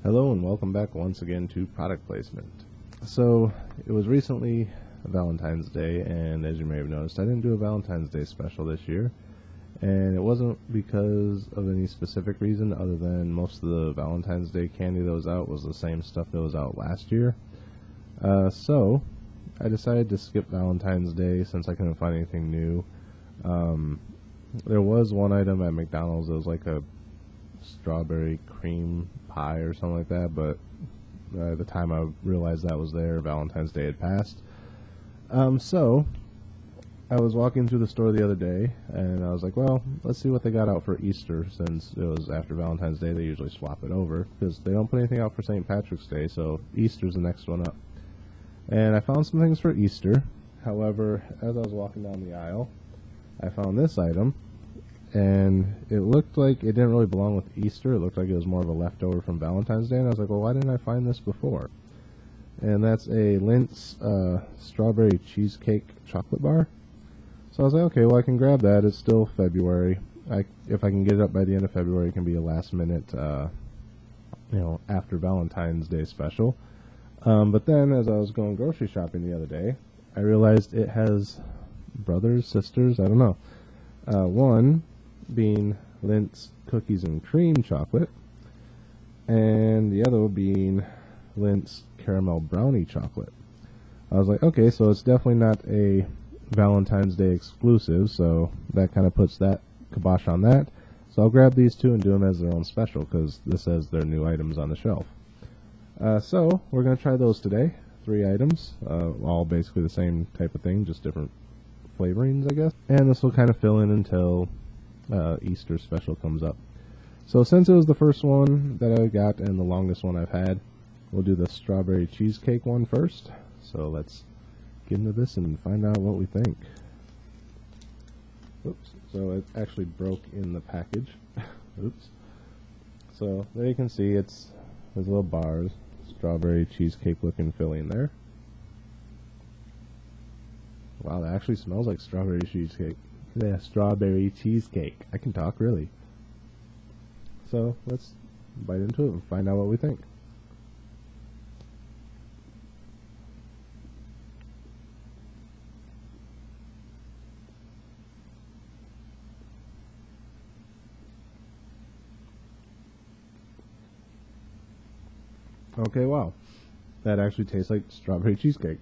Hello and welcome back once again to product placement. So it was recently Valentine's Day, and as you may have noticed, I didn't do a Valentine's Day special this year, and it wasn't because of any specific reason other than most of the Valentine's Day candy that was out was the same stuff that was out last year. So I decided to skip Valentine's Day since I couldn't find anything new. There was one item at McDonald's that was like a strawberry cream pie or something like that, but by the time I realized that was there, Valentine's Day had passed. So I was walking through the store the other day, and I was like, well, let's see what they got out for Easter, since it was after Valentine's Day. They usually swap it over, because they don't put anything out for St. Patrick's Day, so Easter's the next one up. And I found some things for Easter. However, as I was walking down the aisle, I found this item, and it looked like it didn't really belong with Easter. It looked like it was more of a leftover from Valentine's Day, and I was like, well, why didn't I find this before? And that's a Lindt's strawberry cheesecake chocolate bar. So I was like, okay, well, I can grab that. It's still February. If I can get it up by the end of February, it can be a last minute, after Valentine's Day special. But then as I was going grocery shopping the other day, I realized it has brothers, sisters, I don't know. One being Lindt's cookies and cream chocolate, and the other being Lindt's caramel brownie chocolate. I was like, okay, so it's definitely not a Valentine's Day exclusive, so that kind of puts that kibosh on that. So I'll grab these two and do them as their own special, because this says they're new items on the shelf. So we're going to try those today. 3 items, all basically the same type of thing, just different flavorings, I guess. And this will kind of fill in until Easter special comes up. So since it was the first one that I got and the longest one I've had, we'll do the strawberry cheesecake one first. So let's get into this and find out what we think. Oops. So it actually broke in the package. Oops. So there you can see there's little bars, strawberry cheesecake looking filling there. Wow, that actually smells like strawberry cheesecake. Yeah, strawberry cheesecake. I can talk, really. So let's bite into it and find out what we think. Okay, wow. That actually tastes like strawberry cheesecake.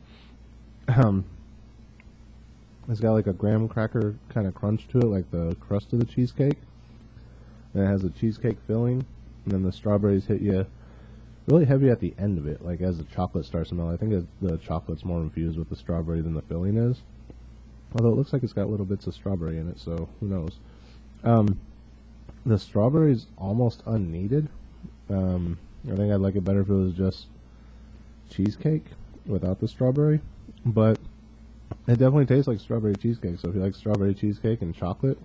It's got like a graham cracker kind of crunch to it, like the crust of the cheesecake. And it has a cheesecake filling, and then the strawberries hit you really heavy at the end of it, like as the chocolate starts to melt. I think the chocolate's more infused with the strawberry than the filling is. Although it looks like it's got little bits of strawberry in it, so who knows. The strawberry's almost unneeded. I think I'd like it better if it was just cheesecake without the strawberry, but it definitely tastes like strawberry cheesecake. So if you like strawberry cheesecake and chocolate,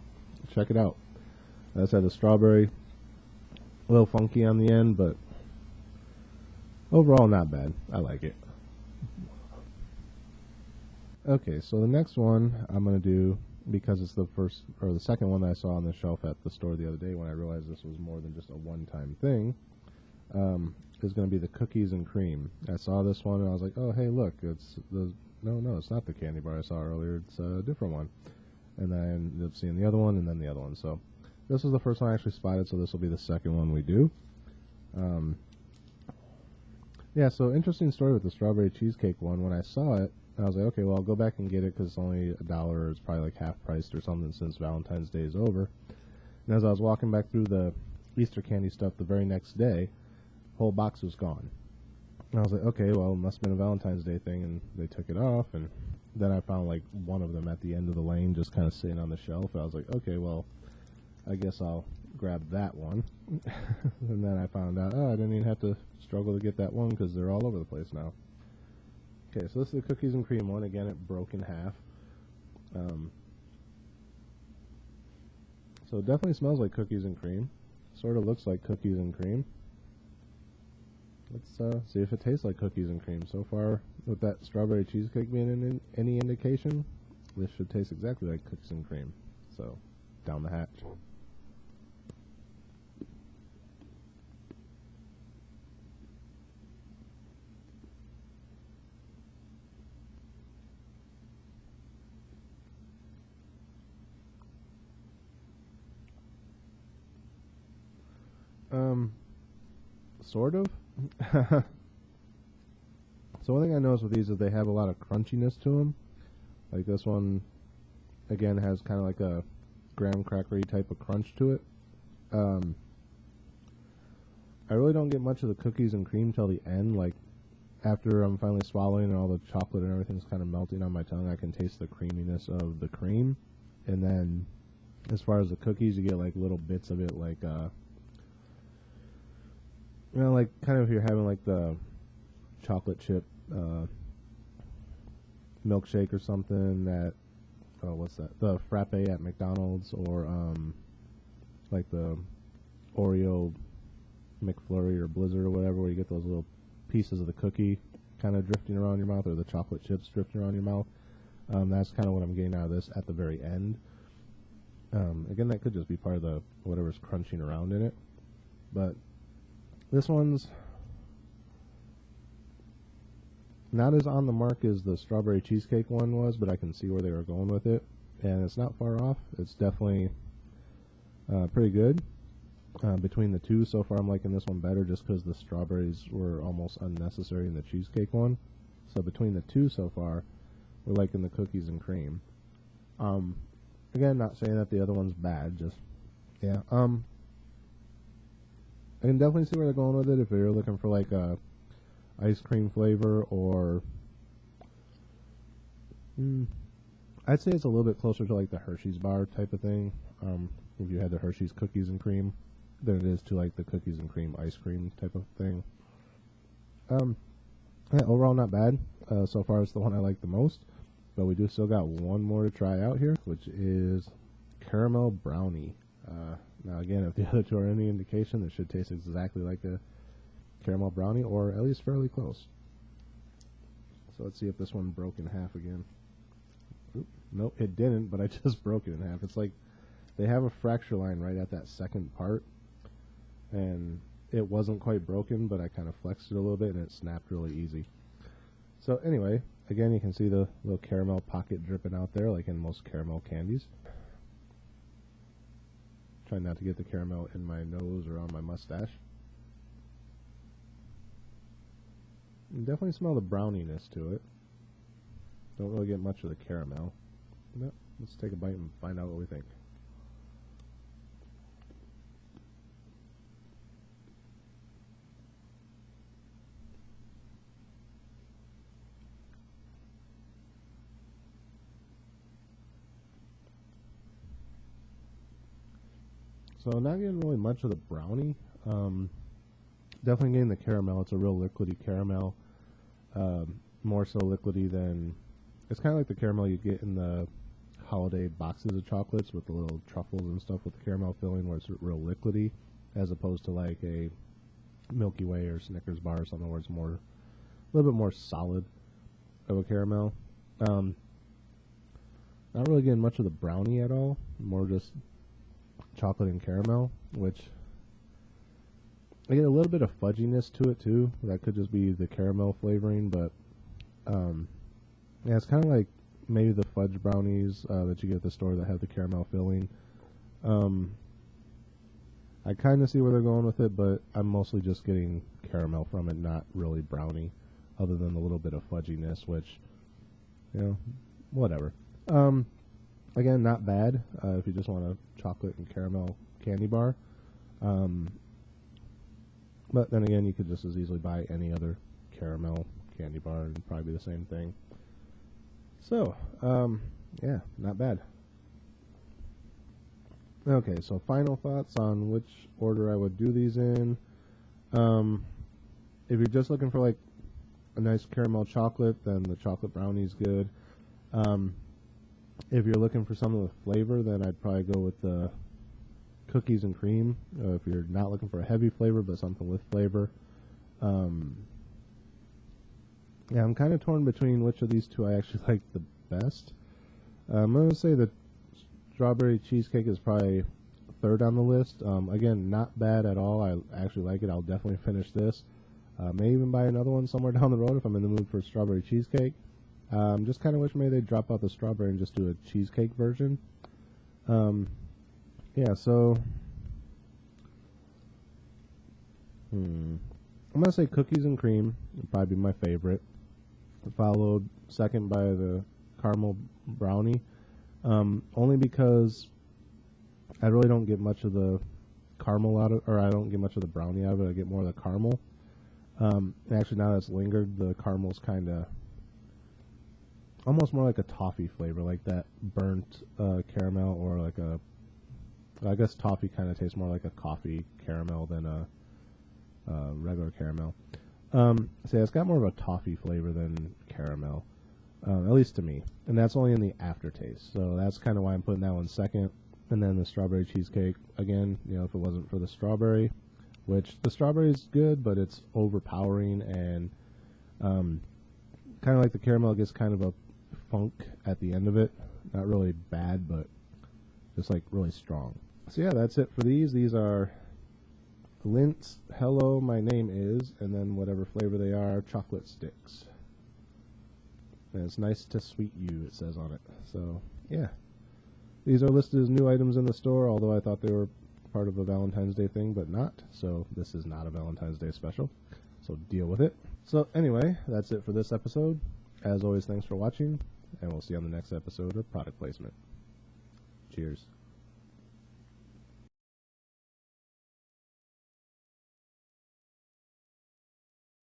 check it out. As I said, the strawberry a little funky on the end, but overall not bad. I like it. Okay, so the next one I'm going to do, because it's the second one that I saw on the shelf at the store the other day when I realized this was more than just a one-time thing, is going to be the cookies and cream. I saw this one and I was like, oh, hey, look, it's not the candy bar I saw earlier. It's a different one. And then I ended up seeing the other one and then the other one. So this was the first one I actually spotted, so this will be the second one we do. Yeah, so interesting story with the strawberry cheesecake one. When I saw it, I was like, okay, well, I'll go back and get it because it's only $1, or it's probably like half priced or something since Valentine's Day is over. And as I was walking back through the Easter candy stuff the very next day, whole box was gone. And I was like, okay, well, it must have been a Valentine's Day thing, and they took it off. And then I found like one of them at the end of the lane just kind of sitting on the shelf. I was like, okay, well, I guess I'll grab that one. And then I found out, I didn't even have to struggle to get that one because they're all over the place now. Okay, so this is the cookies and cream one. Again, it broke in half. So it definitely smells like cookies and cream. Sort of looks like cookies and cream. Let's see if it tastes like cookies and cream. So far, with that strawberry cheesecake being any indication, this should taste exactly like cookies and cream. So, down the hatch. Sort of. So one thing I noticed with these is they have a lot of crunchiness to them. Like this one, again, has kind of like a graham crackery type of crunch to it. I really don't get much of the cookies and cream till the end. Like after I'm finally swallowing and all the chocolate and everything's kind of melting on my tongue, I can taste the creaminess of the cream. And then as far as the cookies, you get like little bits of it, like like kind of if you're having like the chocolate chip milkshake or something that what's that? The frappe at McDonald's, or like the Oreo McFlurry or Blizzard or whatever, where you get those little pieces of the cookie kind of drifting around your mouth, or the chocolate chips drifting around your mouth. That's kind of what I'm getting out of this at the very end. Again, that could just be part of the whatever's crunching around in it. But this one's not as on the mark as the strawberry cheesecake one was, but I can see where they were going with it. And it's not far off. It's definitely pretty good. Between the two, so far I'm liking this one better just because the strawberries were almost unnecessary in the cheesecake one. So between the two so far, we're liking the cookies and cream. Again, not saying that the other one's bad, just, yeah. I can definitely see where they're going with it if you're looking for like a ice cream flavor, or I'd say it's a little bit closer to like the Hershey's bar type of thing. If you had the Hershey's cookies and cream, than it is to like the cookies and cream ice cream type of thing. Yeah, overall not bad. So far it's the one I like the most, but we do still got one more to try out here, which is caramel brownie. Now again, if the other two are any indication, it should taste exactly like a caramel brownie, or at least fairly close. So let's see if this one broke in half again. Oop, nope, it didn't, but I just broke it in half. It's like they have a fracture line right at that second part, and it wasn't quite broken, but I kind of flexed it a little bit and it snapped really easy. So anyway, again, you can see the little caramel pocket dripping out there like in most caramel candies. Try not to get the caramel in my nose or on my mustache. You can definitely smell the browniness to it. Don't really get much of the caramel. But let's take a bite and find out what we think. So not getting really much of the brownie. Definitely getting the caramel. It's a real liquidy caramel. More so liquidy than... It's kind of like the caramel you get in the holiday boxes of chocolates with the little truffles and stuff with the caramel filling, where it's real liquidy, as opposed to like a Milky Way or Snickers bar or something where it's more, a little bit more solid of a caramel. Not really getting much of the brownie at all. More just chocolate and caramel, which I get a little bit of fudginess to it too. That could just be the caramel flavoring, but yeah, it's kind of like maybe the fudge brownies that you get at the store that have the caramel filling. I kind of see where they're going with it, but I'm mostly just getting caramel from it, not really brownie, other than a little bit of fudginess, which, you know, whatever. Again, not bad if you just want a chocolate and caramel candy bar. But then again, you could just as easily buy any other caramel candy bar and it'd probably be the same thing. So, yeah, not bad. Okay, so final thoughts on which order I would do these in. If you're just looking for like a nice caramel chocolate, then the chocolate brownie's good. If you're looking for something with flavor, then I'd probably go with the cookies and cream. If you're not looking for a heavy flavor, but something with flavor. Yeah, I'm kind of torn between which of these two I actually like the best. I'm going to say the strawberry cheesecake is probably third on the list. Again, not bad at all. I actually like it. I'll definitely finish this. May even buy another one somewhere down the road if I'm in the mood for strawberry cheesecake. Just kind of wish maybe they'd drop out the strawberry and just do a cheesecake version. Yeah, so I'm going to say cookies and cream would probably be my favorite. Followed second by the caramel brownie. Only because I really don't get much of the caramel out of, or I don't get much of the brownie out of it. I get more of the caramel. Actually, now that's lingered, the caramel's kind of almost more like a toffee flavor, like that burnt caramel, or like a, I guess toffee kind of tastes more like a coffee caramel than a regular caramel. So yeah, it's got more of a toffee flavor than caramel, at least to me. And that's only in the aftertaste. So that's kind of why I'm putting that one second. And then the strawberry cheesecake, again, you know, if it wasn't for the strawberry, which the strawberry is good, but it's overpowering, and kind of like the caramel, it gets kind of a funk at the end of it. Not really bad, but just like really strong. So yeah, that's it for these. These are Lindt Hello, my name is, and then whatever flavor they are, chocolate sticks. And it's nice to sweet you, it says on it. So yeah, these are listed as new items in the store, although I thought they were part of a Valentine's Day thing, but not. So this is not a Valentine's Day special, so deal with it. So anyway, that's it for this episode. As always, thanks for watching, and we'll see you on the next episode of Product Placement. Cheers.